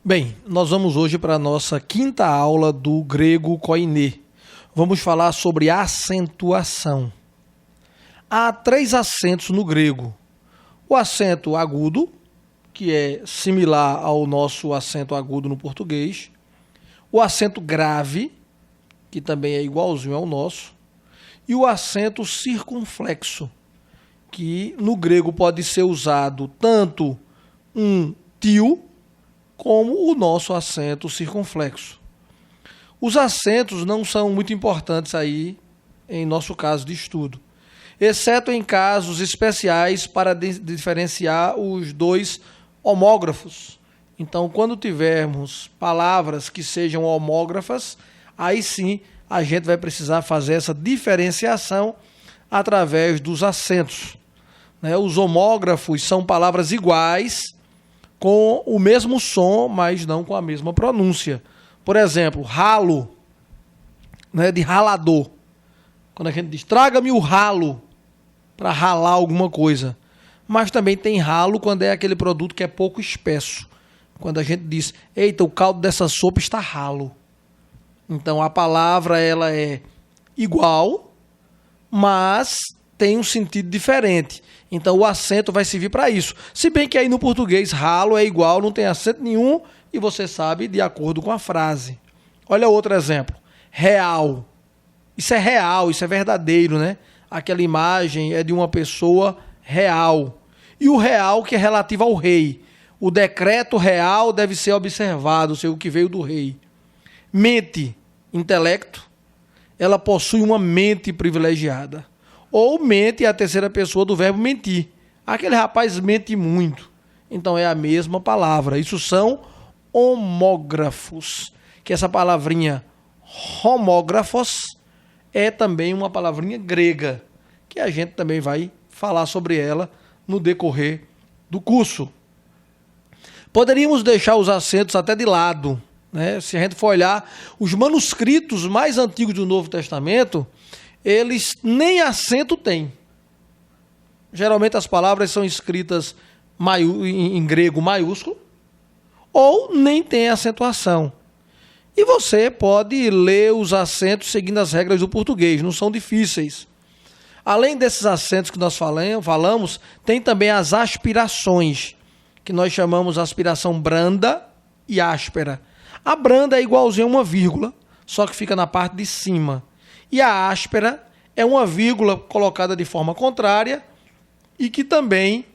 Bem, nós vamos hoje para a nossa quinta aula do grego koiné. Vamos falar sobre acentuação. Há 3 acentos no grego. O acento agudo, que é similar ao nosso acento agudo no português. O acento grave, que também é igualzinho ao nosso. E o acento circunflexo, que no grego pode ser usado tanto um tio como o nosso acento circunflexo. Os acentos não são muito importantes aí em nosso caso de estudo, exceto em casos especiais para diferenciar os 2 homógrafos. Então, quando tivermos palavras que sejam homógrafas, aí sim a gente vai precisar fazer essa diferenciação através dos acentos. Os homógrafos são palavras iguais, com o mesmo som, mas não com a mesma pronúncia. Por exemplo, ralo, de ralador. Quando a gente diz, traga-me o ralo, para ralar alguma coisa. Mas também tem ralo quando é aquele produto que é pouco espesso. Quando a gente diz, eita, o caldo dessa sopa está ralo. Então a palavra ela é igual, mas tem um sentido diferente. Então o acento vai servir para isso. Se bem que aí no português ralo é igual, não tem acento nenhum e você sabe de acordo com a frase. Olha outro exemplo. Real. Isso é real, isso é verdadeiro, né? Aquela imagem é de uma pessoa real. E o real que é relativo ao rei. O decreto real deve ser observado, o que veio do rei. Mente, intelecto, ela possui uma mente privilegiada. Ou mente é a terceira pessoa do verbo mentir. Aquele rapaz mente muito. Então é a mesma palavra. Isso são homógrafos. Que essa palavrinha homógrafos é também uma palavrinha grega. Que a gente também vai falar sobre ela no decorrer do curso. Poderíamos deixar os acentos até de lado. Se a gente for olhar os manuscritos mais antigos do Novo Testamento, eles nem acento têm. Geralmente as palavras são escritas em grego maiúsculo ou nem tem acentuação. E você pode ler os acentos seguindo as regras do português, não são difíceis. Além desses acentos que nós falamos, tem também as aspirações, que nós chamamos aspiração branda e áspera. A branda é igualzinha a uma vírgula, só que fica na parte de cima. E a áspera é uma vírgula colocada de forma contrária e que também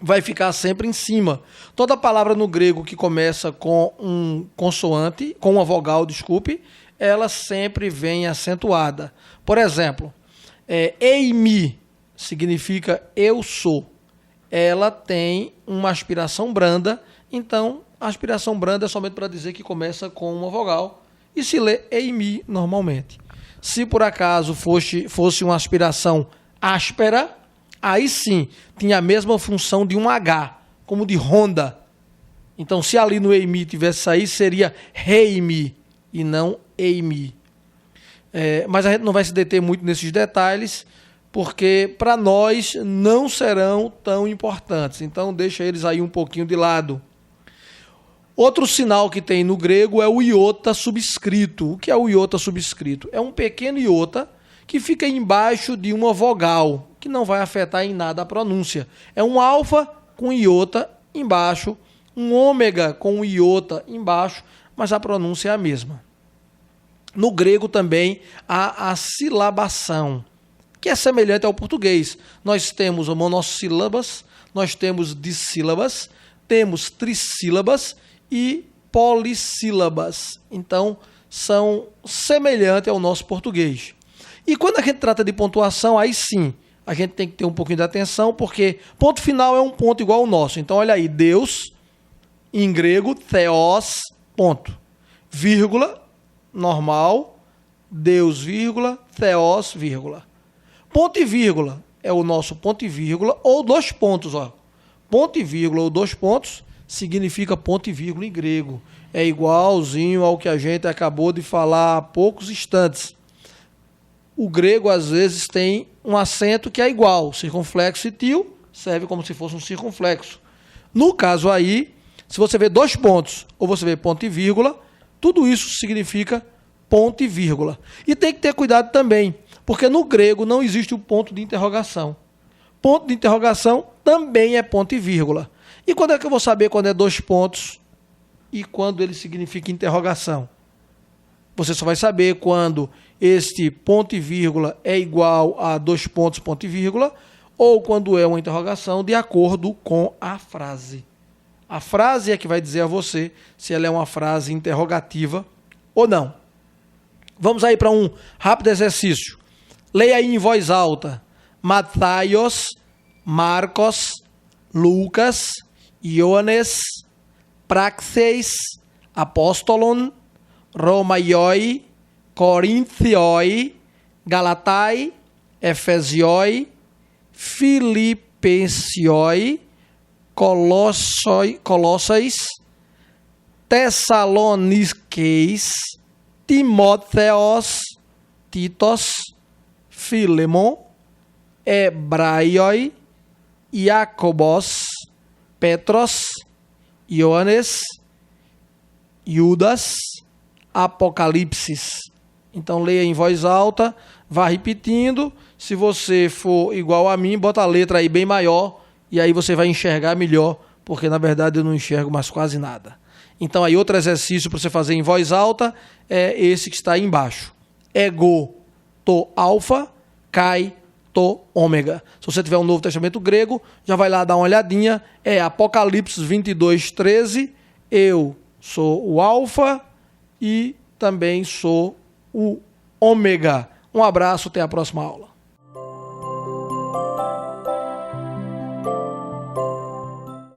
vai ficar sempre em cima. Toda palavra no grego que começa com um consoante, com uma vogal, ela sempre vem acentuada. Por exemplo, eimi significa eu sou. Ela tem uma aspiração branda, então a aspiração branda é somente para dizer que começa com uma vogal e se lê eimi normalmente. Se por acaso fosse uma aspiração áspera, aí sim tinha a mesma função de um H, como de Honda. Então, se ali no eimi tivesse saído, seria reimi e não eimi. Mas a gente não vai se deter muito nesses detalhes, porque para nós não serão tão importantes. Então, deixa eles aí um pouquinho de lado. Outro sinal que tem no grego é o iota subscrito. O que é o iota subscrito? É um pequeno iota que fica embaixo de uma vogal, que não vai afetar em nada a pronúncia. É um alfa com iota embaixo, um ômega com iota embaixo, mas a pronúncia é a mesma. No grego também há a silabação, que é semelhante ao português. Nós temos monossílabas, nós temos dissílabas, temos trissílabas e polissílabas. Então, são semelhantes ao nosso português. E quando a gente trata de pontuação, aí sim, a gente tem que ter um pouquinho de atenção, porque ponto final é um ponto igual ao nosso. Então, olha aí, Deus, em grego, theos, ponto. Vírgula, normal, Deus, vírgula, theos, vírgula. Ponto e vírgula é o nosso ponto e vírgula, ou 2 pontos, ó. Ponto e vírgula ou 2 pontos significa ponto e vírgula em grego. É igualzinho ao que a gente acabou de falar há poucos instantes. O grego, às vezes, tem um acento que é igual. Circunflexo e tio serve como se fosse um circunflexo. No caso aí, Se você vê 2 pontos ou você vê ponto e vírgula, tudo isso significa ponto e vírgula. E tem que ter cuidado também, porque no grego não existe o ponto de interrogação. Ponto de interrogação também é ponto e vírgula. E quando é que eu vou saber quando é 2 pontos e quando ele significa interrogação? Você só vai saber quando este ponto e vírgula é igual a 2 pontos, ponto e vírgula, ou quando é uma interrogação de acordo com a frase. A frase é que vai dizer a você se ela é uma frase interrogativa ou não. Vamos aí para um rápido exercício. Leia aí em voz alta. Matthaios, Marcos, Lucas, Ioannes, Praxeis, Apostolon, Romaioi, Corinthioi, Galatai, Efesioi, Filipensioi, Colosseis, Tessaloniqueis, Timóteos, Titos, Filemon, Hebraioi, Jacobos, Petros, Ioannes, Judas, Apocalipse. Então leia em voz alta, vá repetindo. Se você for igual a mim, bota a letra aí bem maior e aí você vai enxergar melhor, porque na verdade eu não enxergo mais quase nada. Então aí outro exercício para você fazer em voz alta é esse que está aí embaixo. Ego, to alfa, kai, to ômega. Se você tiver um Novo Testamento grego, já vai lá dar uma olhadinha. É Apocalipse 22:13. Eu sou o alfa e também sou o ômega. Um abraço, até a próxima aula.